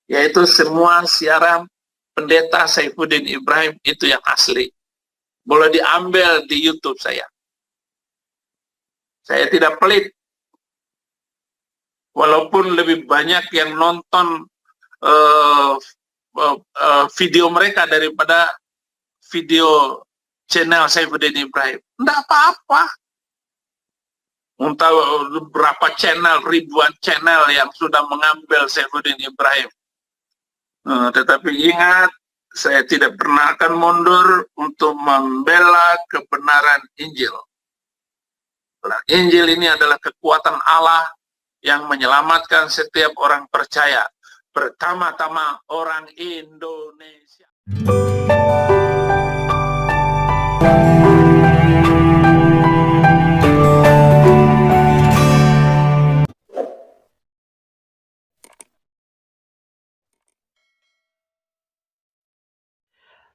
yaitu semua siaran Pendeta Saifuddin Ibrahim itu yang asli. Boleh diambil di YouTube saya. Saya tidak pelit. Walaupun lebih banyak yang nonton video mereka daripada video channel Saifuddin Ibrahim. Tidak apa-apa. Entah berapa channel, ribuan channel yang sudah mengambil Saifuddin Ibrahim. Tetapi ingat, saya tidak pernah akan mundur untuk membela kebenaran Injil. Injil ini adalah kekuatan Allah yang menyelamatkan setiap orang percaya, pertama-tama orang Indonesia.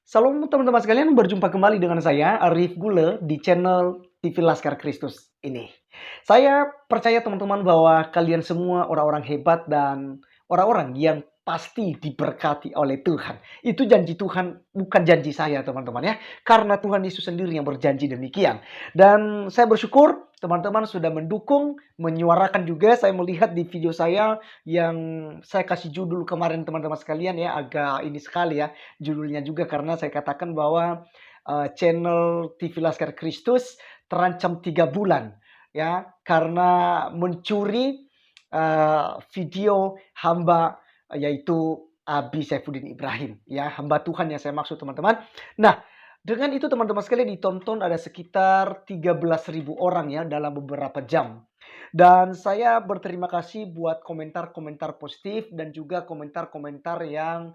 Salam teman-teman sekalian, berjumpa kembali dengan saya Arif Gule di channel TV Laskar Kristus ini. Saya percaya teman-teman bahwa kalian semua orang-orang hebat dan orang-orang yang pasti diberkati oleh Tuhan. Itu janji Tuhan, bukan janji saya teman-teman ya. Karena Tuhan Yesus sendiri yang berjanji demikian. Dan saya bersyukur teman-teman sudah mendukung, menyuarakan juga. Saya melihat di video saya yang saya kasih judul kemarin teman-teman sekalian ya, agak ini sekali ya judulnya juga, karena saya katakan bahwa channel TV Laskar Kristus terancam 3 bulan ya, karena mencuri video hamba, yaitu Abi Saifuddin Ibrahim ya, hamba Tuhan yang saya maksud teman-teman. Nah, dengan itu teman-teman sekalian ditonton ada sekitar 13.000 orang ya dalam beberapa jam. Dan saya berterima kasih buat komentar-komentar positif dan juga komentar-komentar yang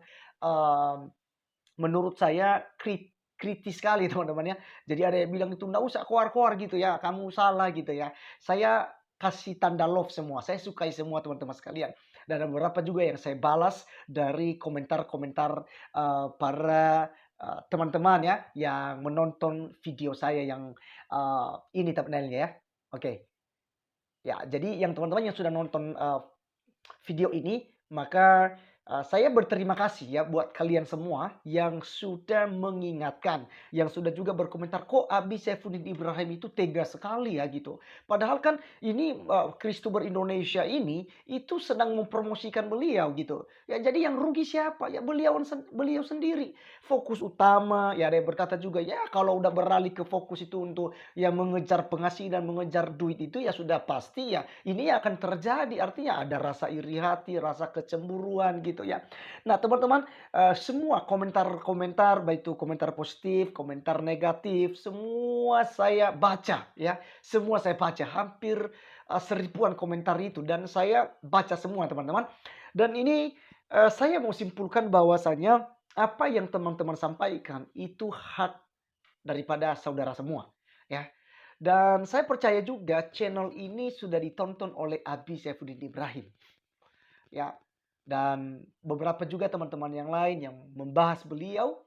menurut saya kritis sekali teman-teman ya. Jadi ada yang bilang itu nggak usah keluar-keluar gitu ya, kamu salah gitu ya. Saya kasih tanda love semua, saya sukai semua teman-teman sekalian. Dan ada beberapa juga yang saya balas dari komentar-komentar para teman-teman ya yang menonton video saya yang ini thumbnailnya ya. Oke. Ya, jadi yang teman-teman yang sudah nonton video ini, maka saya berterima kasih ya buat kalian semua yang sudah mengingatkan, yang sudah juga berkomentar, kok Abi Saifuddin Ibrahim itu tega sekali ya gitu. Padahal kan ini Kristober Indonesia ini itu sedang mempromosikan beliau gitu. Ya jadi yang rugi siapa? Ya beliau sendiri. Fokus utama, ya ada yang berkata juga ya kalau udah beralih ke fokus itu untuk yang mengejar penghasilan, mengejar duit itu ya sudah pasti ya ini akan terjadi. Artinya ada rasa iri hati, rasa kecemburuan gitu ya. Nah teman-teman, semua komentar-komentar, baik itu komentar positif, komentar negatif, semua saya baca ya. Semua saya baca, hampir seribuan komentar itu, dan saya baca semua teman-teman. Dan ini saya mau simpulkan bahwasanya apa yang teman-teman sampaikan itu hak daripada saudara semua ya. Dan saya percaya juga channel ini sudah ditonton oleh Abi Saifuddin Ibrahim ya. Dan beberapa juga teman-teman yang lain yang membahas beliau.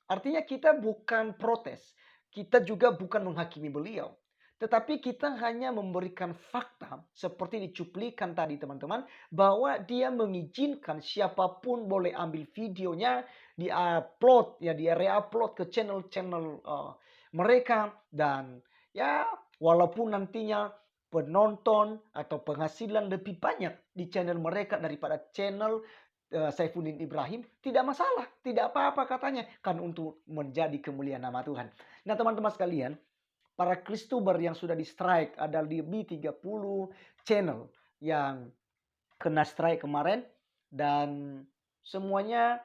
Artinya kita bukan protes, kita juga bukan menghakimi beliau. Tetapi kita hanya memberikan fakta seperti dicuplikan tadi teman-teman, bahwa dia mengizinkan siapapun boleh ambil videonya, di-upload ya, di re-upload ke channel-channel mereka. Dan ya walaupun nantinya penonton atau penghasilan lebih banyak di channel mereka daripada channel Saifuddin Ibrahim, tidak masalah, tidak apa-apa katanya, kan untuk menjadi kemuliaan nama Tuhan. Nah teman-teman sekalian, para Kristober yang sudah di strike, ada lebih 30 channel yang kena strike kemarin, dan semuanya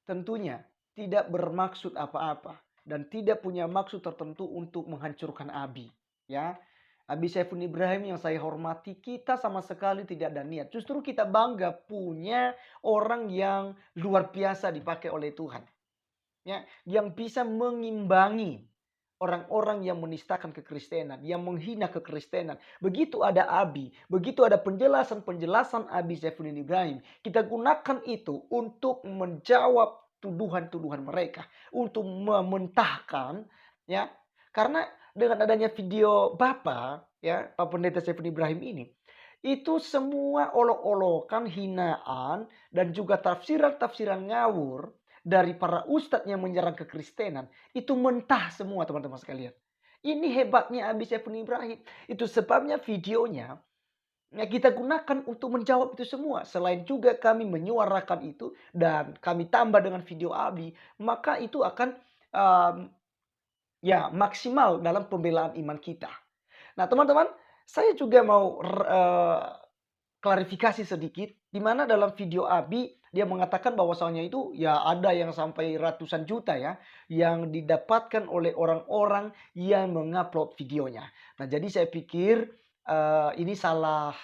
tentunya tidak bermaksud apa-apa dan tidak punya maksud tertentu untuk menghancurkan Abi ya. Abi Saifuddin Ibrahim yang saya hormati, kita sama sekali tidak ada niat. Justru kita bangga punya orang yang luar biasa dipakai oleh Tuhan ya, yang bisa mengimbangi orang-orang yang menistakan kekristenan, yang menghina kekristenan. Begitu ada Abi, begitu ada penjelasan-penjelasan Abi Saifuddin Ibrahim, kita gunakan itu untuk menjawab tuduhan-tuduhan mereka, untuk mementahkan ya. Karena dengan adanya video Bapak ya, Pak Pendeta Saifuddin Ibrahim ini, Itu semua olok-olokan, hinaan, dan juga tafsiran-tafsiran ngawur dari para ustadz yang menyerang kekristenan. Itu mentah semua teman-teman sekalian. Ini hebatnya Abi Saiful Ibrahim. Itu sebabnya videonya kita gunakan untuk menjawab itu semua. Selain juga kami menyuarakan itu dan kami tambah dengan video Abi, maka itu akan um, ya maksimal dalam pembelaan iman kita. Nah, teman-teman, saya juga mau klarifikasi sedikit, di mana dalam video Abi dia mengatakan bahwasanya itu ya ada yang sampai ratusan juta ya yang didapatkan oleh orang-orang yang mengupload videonya. Nah, jadi saya pikir ini salah,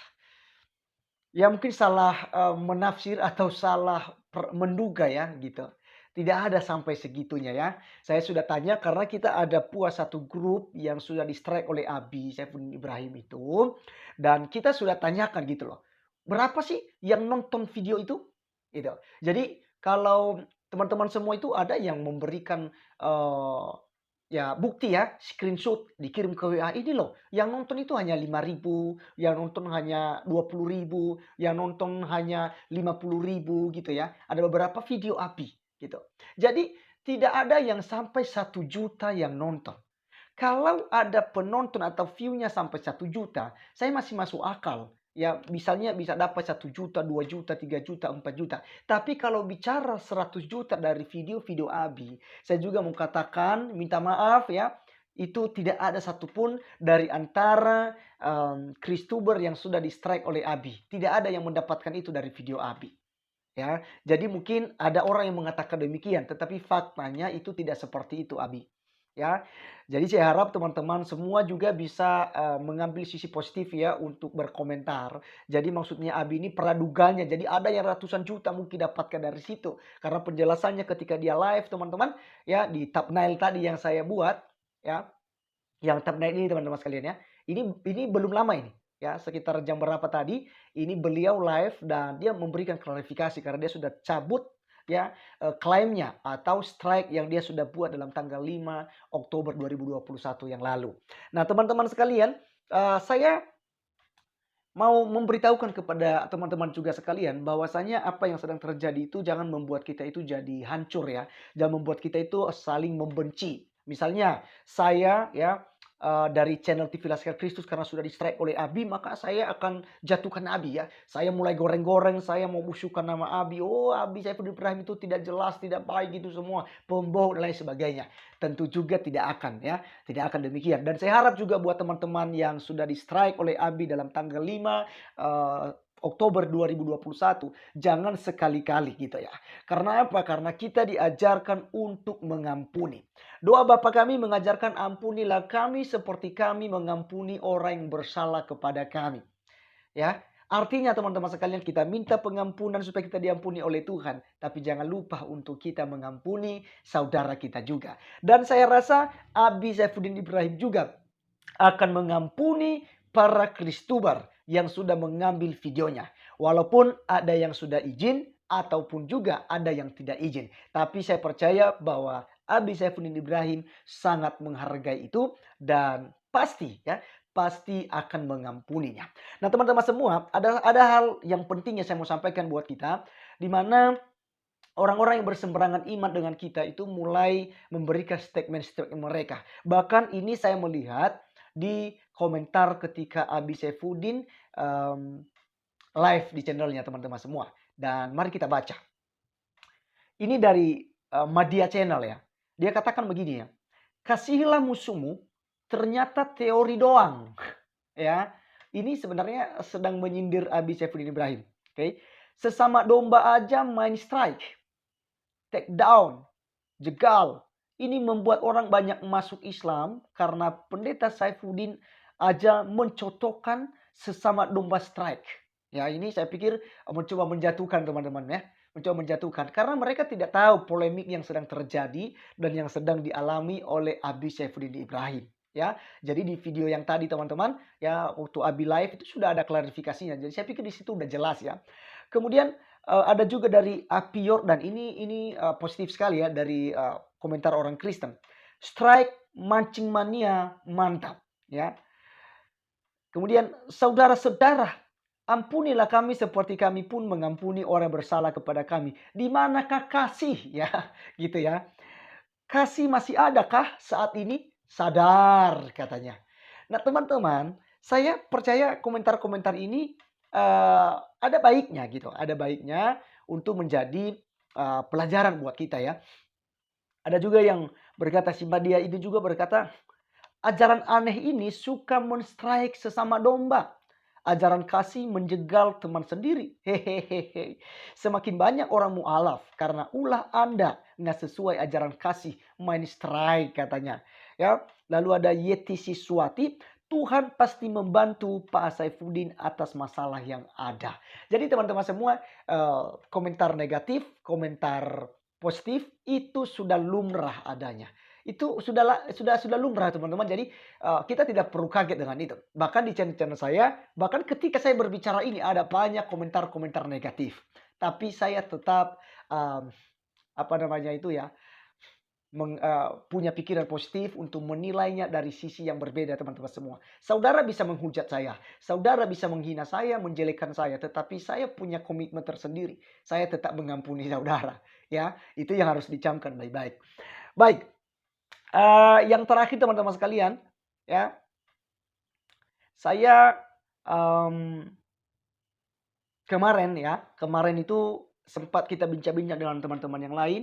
ya mungkin salah menafsir atau salah menduga ya gitu. Tidak ada sampai segitunya ya. Saya sudah tanya karena kita ada puas satu grup yang sudah di-strike oleh Abi Saifuddin Ibrahim itu. Dan kita sudah tanyakan gitu loh. Berapa sih yang nonton video itu? Gitu. Jadi kalau teman-teman semua itu ada yang memberikan ya bukti ya, screenshot dikirim ke WA, ini loh yang nonton itu hanya 5.000, yang nonton hanya 20.000, yang nonton hanya 50.000 gitu ya. Ada beberapa video Abi gitu. Jadi tidak ada yang sampai 1 juta yang nonton. Kalau ada penonton atau view-nya sampai 1 juta, saya masih masuk akal. Ya, misalnya bisa dapat 1 juta, 2 juta, 3 juta, 4 juta. Tapi kalau bicara 100 juta dari video-video Abi, saya juga mau katakan, minta maaf ya, itu tidak ada satupun dari antara Christuber yang sudah di-strike oleh Abi. Tidak ada yang mendapatkan itu dari video Abi. Ya, jadi mungkin ada orang yang mengatakan demikian, tetapi faktanya itu tidak seperti itu, Abi. Ya, jadi saya harap teman-teman semua juga bisa mengambil sisi positif ya untuk berkomentar. Jadi maksudnya Abi ini praduganya, jadi ada yang ratusan juta mungkin dapatkan dari situ. Karena penjelasannya ketika dia live teman-teman ya di thumbnail tadi yang saya buat ya, yang thumbnail ini teman-teman sekalian ya. Ini belum lama ini. Ya, sekitar jam berapa tadi ini beliau live dan dia memberikan klarifikasi karena dia sudah cabut ya klaimnya atau strike yang dia sudah buat dalam tanggal 5 Oktober 2021 yang lalu. Nah, teman-teman sekalian, saya mau memberitahukan kepada teman-teman juga sekalian bahwasanya apa yang sedang terjadi itu jangan membuat kita itu jadi hancur ya. Jangan membuat kita itu saling membenci. Misalnya saya ya dari channel TV Laskar Kristus karena sudah di-strike oleh Abi, maka saya akan jatuhkan Abi ya. Saya mulai goreng-goreng, saya mau musuhkan nama Abi. Oh, Abi Saiful Ibrahim itu tidak jelas, tidak baik gitu semua, pembohong dan lain sebagainya. Tentu juga tidak akan ya, tidak akan demikian. Dan saya harap juga buat teman-teman yang sudah di-strike oleh Abi dalam tanggal 5 Oktober 2021, jangan sekali-kali gitu ya. Karena apa? Karena kita diajarkan untuk mengampuni. Doa Bapa kami mengajarkan ampunilah kami seperti kami mengampuni orang yang bersalah kepada kami. Ya, artinya teman-teman sekalian kita minta pengampunan supaya kita diampuni oleh Tuhan. Tapi jangan lupa untuk kita mengampuni saudara kita juga. Dan saya rasa Abi Saifuddin Ibrahim juga akan mengampuni para Kristubar yang sudah mengambil videonya. Walaupun ada yang sudah izin ataupun juga ada yang tidak izin. Tapi saya percaya bahwa Abi Saifuddin Ibrahim sangat menghargai itu dan pasti ya, pasti akan mengampuninya. Nah, teman-teman semua, ada hal yang penting yang saya mau sampaikan buat kita, di mana orang-orang yang bersemberangan iman dengan kita itu mulai memberikan statement-statement mereka. Bahkan ini saya melihat di komentar ketika Abi Saifuddin live di channelnya teman-teman semua. Dan mari kita baca. Ini dari Media Channel ya. Dia katakan begini ya. Kasihilah musuhmu, ternyata teori doang. Ya, ini sebenarnya sedang menyindir Abi Saifuddin Ibrahim. Oke, sesama domba aja main strike, take down, jegal. Ini membuat orang banyak masuk Islam karena pendeta Saifuddin aja mencontohkan sesama domba strike. Ya, ini saya pikir mencoba menjatuhkan teman-teman ya. Mencoba menjatuhkan karena mereka tidak tahu polemik yang sedang terjadi dan yang sedang dialami oleh Abi Saifuddin Ibrahim. Ya, jadi di video yang tadi teman-teman ya waktu Abi live itu sudah ada klarifikasinya. Jadi saya pikir di situ udah jelas ya. Kemudian ada juga dari Api Yordan, ini positif sekali ya dari komentar orang Kristen. Strike mancing mania mantap ya. Kemudian saudara-saudara Ampunilah kami seperti kami pun mengampuni orang bersalah kepada kami. Di manakah kasih? Ya, gitu ya. Kasih masih adakah saat ini? Sadar katanya. Nah, teman-teman, saya percaya komentar-komentar ini ada baiknya gitu. Ada baiknya untuk menjadi pelajaran buat kita ya. Ada juga yang berkata, si Madia itu juga berkata, ajaran aneh ini suka menstrike sesama domba. Ajaran kasih menjegal teman sendiri. Hehehe. Semakin banyak orang mualaf karena ulah Anda nggak sesuai ajaran kasih, main strike katanya. Ya, lalu ada Yeti Siswati. Tuhan pasti membantu Pak Saifuddin atas masalah yang ada. Jadi teman-teman semua, komentar negatif, komentar positif itu sudah lumrah adanya. Itu sudah lumrah teman-teman. Jadi kita tidak perlu kaget dengan itu. Bahkan di channel-channel saya, bahkan ketika saya berbicara ini ada banyak komentar-komentar negatif. Tapi saya tetap apa namanya itu ya, punya pikiran positif untuk menilainya dari sisi yang berbeda teman-teman semua. Saudara bisa menghujat saya, saudara bisa menghina saya, menjelekkan saya, tetapi saya punya komitmen tersendiri. Saya tetap mengampuni saudara. Ya, itu yang harus dicamkan baik-baik. Baik, yang terakhir teman-teman sekalian, ya, saya kemarin itu sempat kita bincang-bincang dengan teman-teman yang lain.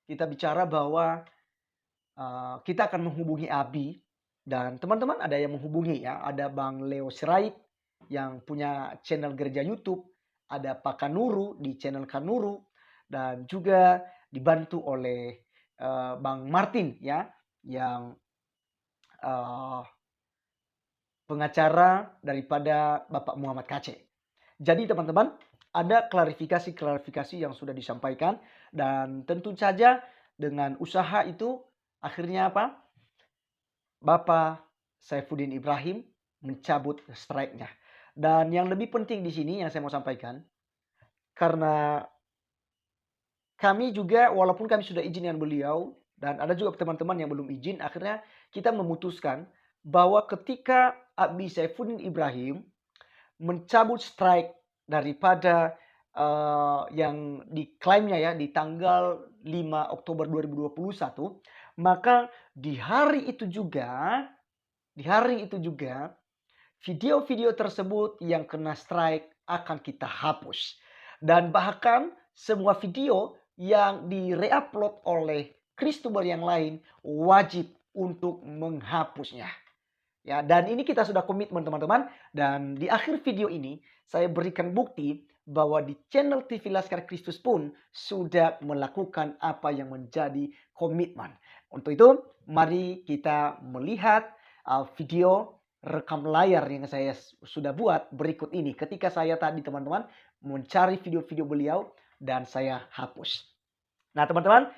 Kita bicara bahwa kita akan menghubungi Abi dan teman-teman ada yang menghubungi ya. Ada Bang Leo Sirait yang punya channel gereja YouTube, ada Pak Kanuru di channel Kanuru, dan juga dibantu oleh Bang Martin ya, yang pengacara daripada Bapak Muhammad Kaceh. Jadi teman-teman, ada klarifikasi-klarifikasi yang sudah disampaikan dan tentu saja dengan usaha itu akhirnya apa? Bapak Saifuddin Ibrahim mencabut strike-nya. Dan yang lebih penting di sini yang saya mau sampaikan, karena kami juga walaupun kami sudah izin dengan beliau dan ada juga teman-teman yang belum izin, akhirnya kita memutuskan bahwa ketika Abi Saifuddin Ibrahim mencabut strike daripada yang diklaimnya ya di tanggal 5 Oktober 2021, maka di hari itu juga video-video tersebut yang kena strike akan kita hapus. Dan bahkan semua video yang di-reupload oleh Kristuber yang lain wajib untuk menghapusnya. Ya, dan ini kita sudah komitmen teman-teman. Dan di akhir video ini saya berikan bukti bahwa di channel TV Laskar Kristus pun sudah melakukan apa yang menjadi komitmen. Untuk itu, mari kita melihat video rekam layar yang saya sudah buat berikut ini. Ketika saya tadi teman-teman mencari video-video beliau dan saya hapus. Nah teman-teman,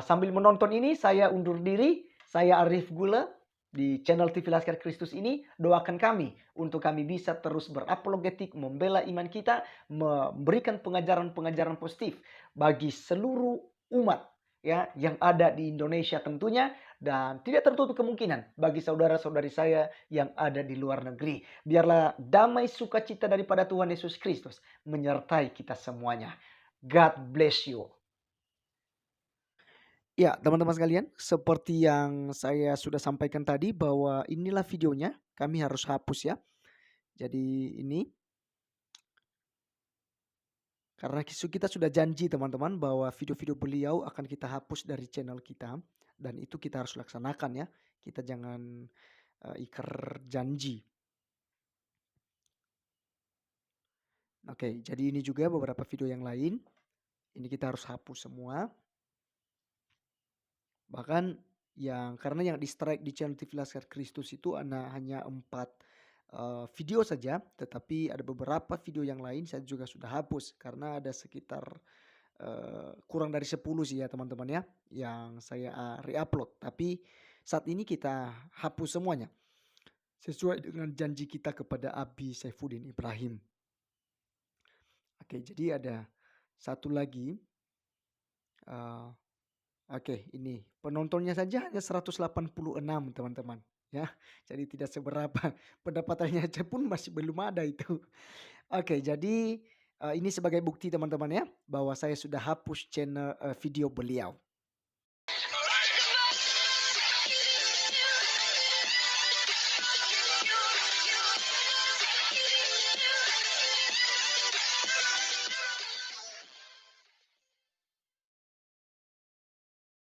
sambil menonton ini saya undur diri. Saya Arif Gula di channel TV Laskar Kristus ini. Doakan kami untuk kami bisa terus berapologetik, membela iman kita, memberikan pengajaran-pengajaran positif bagi seluruh umat ya yang ada di Indonesia tentunya, dan tidak tertutup kemungkinan bagi saudara-saudari saya yang ada di luar negeri. Biarlah damai sukacita daripada Tuhan Yesus Kristus menyertai kita semuanya. God bless you. Ya, teman-teman sekalian, seperti yang saya sudah sampaikan tadi bahwa inilah videonya, kami harus hapus ya. Jadi ini karena kita sudah janji teman-teman bahwa video-video beliau akan kita hapus dari channel kita, dan itu kita harus laksanakan ya. Kita jangan ikar janji. Oke, jadi ini juga beberapa video yang lain. Ini kita harus hapus semua. Bahkan karena yang di strike di channel TV Laskar Kristus itu hanya 4 video saja, tetapi ada beberapa video yang lain saya juga sudah hapus karena ada sekitar kurang dari 10 sih ya teman-teman ya yang saya reupload. Tapi saat ini kita hapus semuanya sesuai dengan janji kita kepada Abi Saifuddin Ibrahim. Oke, jadi ada satu lagi. Oke, ini penontonnya saja hanya 186 teman-teman ya. Jadi tidak seberapa, pendapatannya aja pun masih belum ada itu. Oke, jadi, ini sebagai bukti teman-teman ya, bahwa saya sudah hapus channel, video beliau.